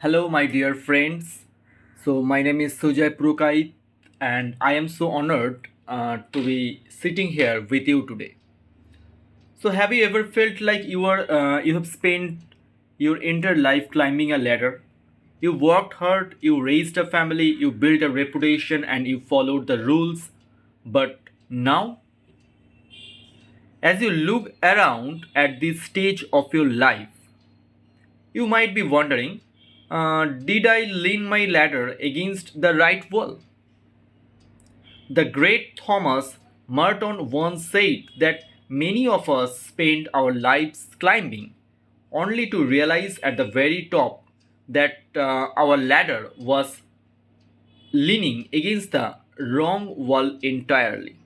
Hello, my dear friends. My name is Sujay Prukait, and I am so honored to be sitting here with you today. Have you ever felt like you have spent your entire life climbing a ladder? You worked hard, you raised a family, you built a reputation, and you followed the rules. But now, as you look around at this stage of your life, you might be wondering, did I lean my ladder against the right wall? The great Thomas Merton once said that many of us spend our lives climbing, only to realize at the very top that our ladder was leaning against the wrong wall entirely.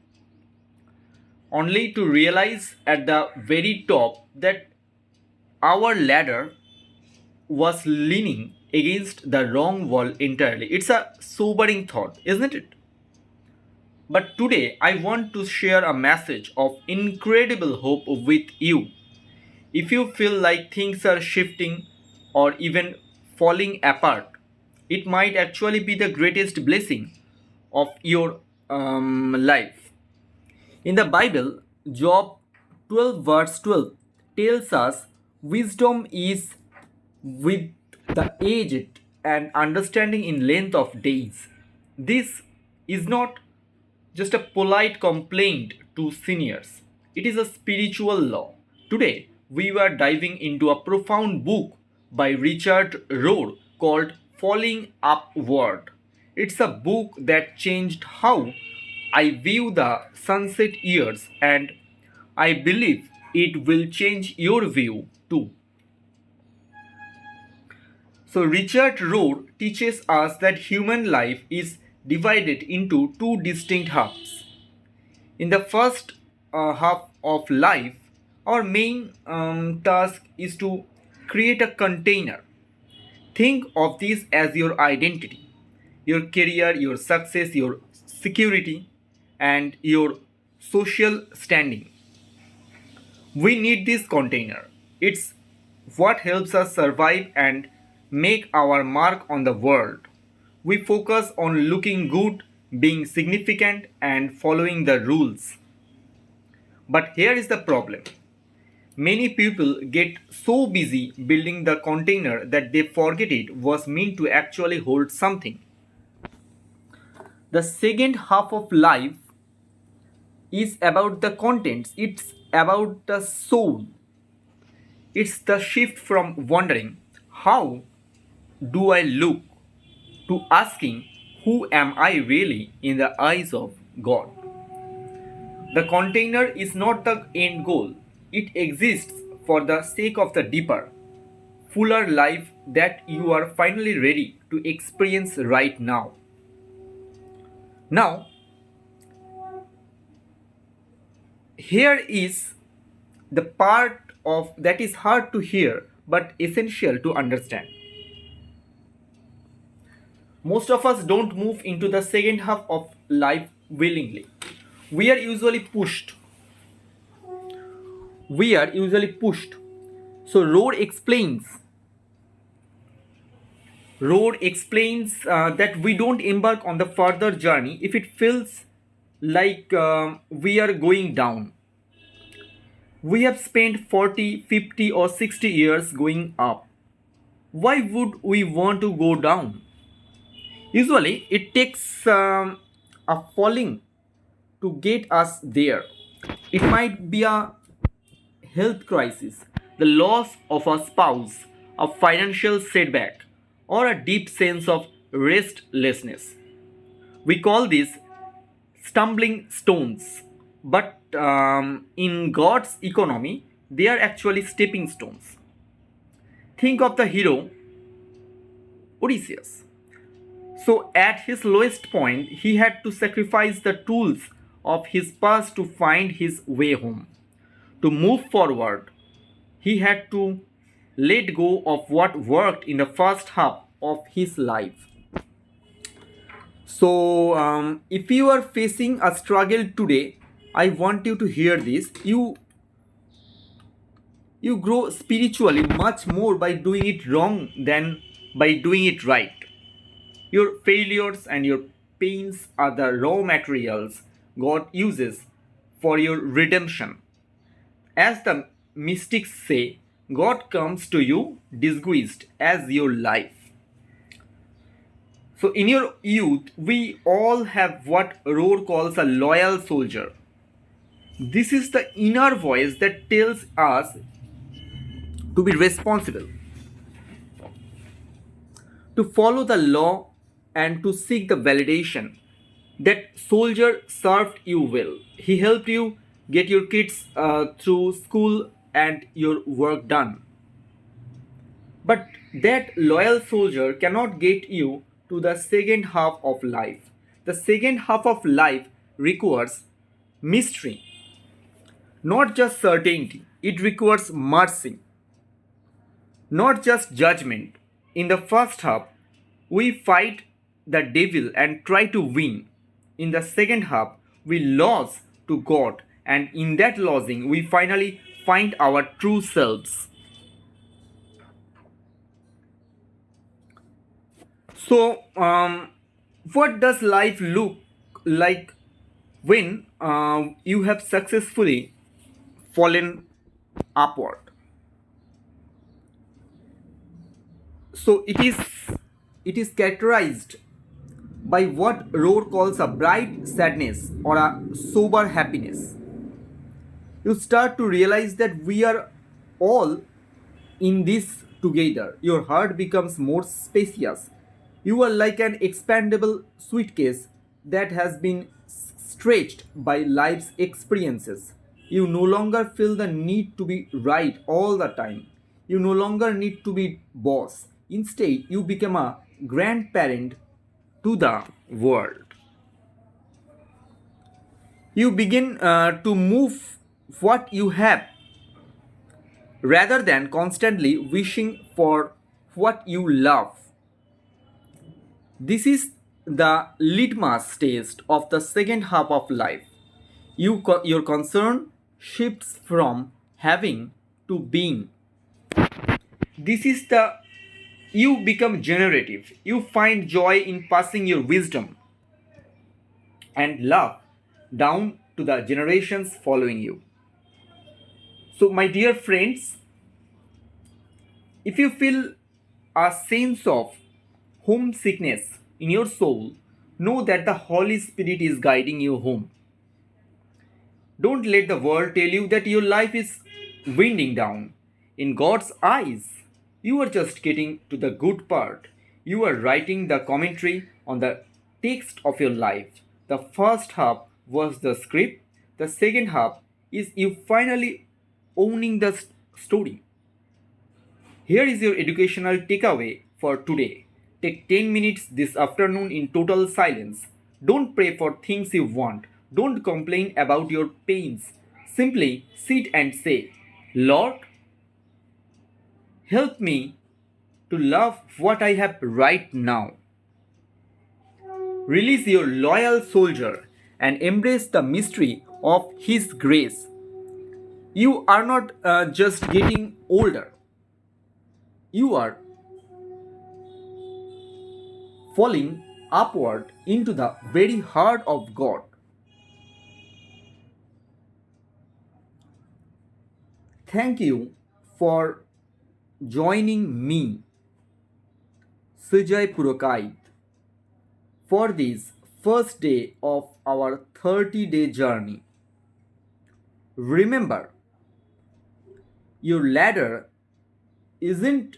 Only to realize at the very top that our ladder was leaning against the wrong wall entirely. It's a sobering thought, isn't it? But today I want to share a message of incredible hope with you. If you feel like things are shifting or even falling apart, it might actually be the greatest blessing of your life. In the Bible, Job 12, verse 12 tells us wisdom is with the aged and understanding in length of days. This is not just a polite complaint to seniors, it is a spiritual law. Today, we were diving into a profound book by Richard Rohr called Falling Upward. It's a book that changed how I view the sunset years, and I believe it will change your view too. Richard Rohr teaches us that human life is divided into two distinct halves. In the first half of life, our main task is to create a container. Think of this as your identity, your career, your success, your security, and your social standing. We need this container. It's what helps us survive and make our mark on the world. We focus on looking good, being significant, and following the rules. But here is the problem. Many people get so busy building the container that they forget it was meant to actually hold something. The second half of life is about the contents, it's about the soul. It's the shift from wondering, how do I look, to asking, who am I really in the eyes of God? The container is not the end goal, it exists for the sake of the deeper, fuller life that you are finally ready to experience right now. Now, here is the part of that is hard to hear but essential to understand. Most of us don't move into the second half of life willingly. We are usually pushed. We are usually pushed. So Rohr explains that we don't embark on the further journey if it feels like we are going down. We have spent 40, 50, or 60 years going up. Why would we want to go down? Usually, it takes a falling to get us there. It might be a health crisis, the loss of a spouse, a financial setback, or a deep sense of restlessness. We call these stumbling stones, but in God's economy, they are actually stepping stones. Think of the hero Odysseus. So, at his lowest point, he had to sacrifice the tools of his past to find his way home. To move forward, he had to let go of what worked in the first half of his life. If you are facing a struggle today, I want you to hear this. You grow spiritually much more by doing it wrong than by doing it right. Your failures and your pains are the raw materials God uses for your redemption. As the mystics say, God comes to you disguised as your life. So, in your youth, we all have what Rohr calls a loyal soldier. This is the inner voice that tells us to be responsible, to follow the law, and to seek the validation. That soldier served you well. He helped you get your kids through school and your work done. But that loyal soldier cannot get you to the second half of life. The second half of life requires mystery, not just certainty. It requires mercy, not just judgment. In the first half, we fight the devil and try to win. In the second half, we lose to God, and in that losing, we finally find our true selves. So, what does life look like when you have successfully fallen upward? So, it is characterized by what Rohr calls a bright sadness or a sober happiness. You start to realize that we are all in this together. Your heart becomes more spacious. You are like an expandable suitcase that has been stretched by life's experiences. You no longer feel the need to be right all the time. You no longer need to be boss. Instead, you become a grandparent to the world. You begin to move what you have rather than constantly wishing for what you love. This is the litmus test of the second half of life. Your concern shifts from having to being. This is the you become generative. You find joy in passing your wisdom and love down to the generations following you. So, my dear friends, if you feel a sense of homesickness in your soul, know that the Holy Spirit is guiding you home. Don't let the world tell you that your life is winding down. In God's eyes, you are just getting to the good part. You are writing the commentary on the text of your life. The first half was the script, the second half is you finally owning the story. Here is your educational takeaway for today. Take 10 minutes this afternoon in total silence. Don't pray for things you want. Don't complain about your pains. Simply sit and say, Lord, help me to love what I have right now. Release your loyal soldier and embrace the mystery of His grace. You are not just getting older, you are falling upward into the very heart of God. Thank you for joining me, Sujay Purokait, for this first day of our 30-day journey. Remember, your ladder isn't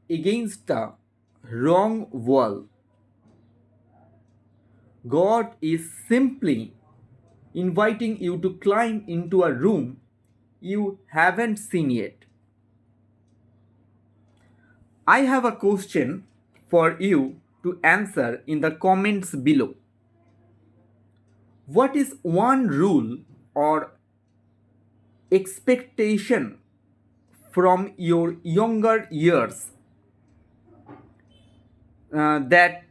against the wrong wall. God is simply inviting you to climb into a room you haven't seen yet. I have a question for you to answer in the comments below. What is one rule or expectation from your younger years that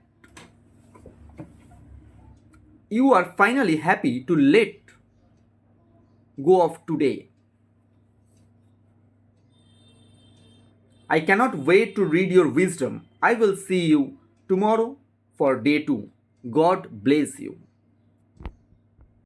you are finally happy to let go of today? I cannot wait to read your wisdom. I will see you tomorrow for day 2. God bless you.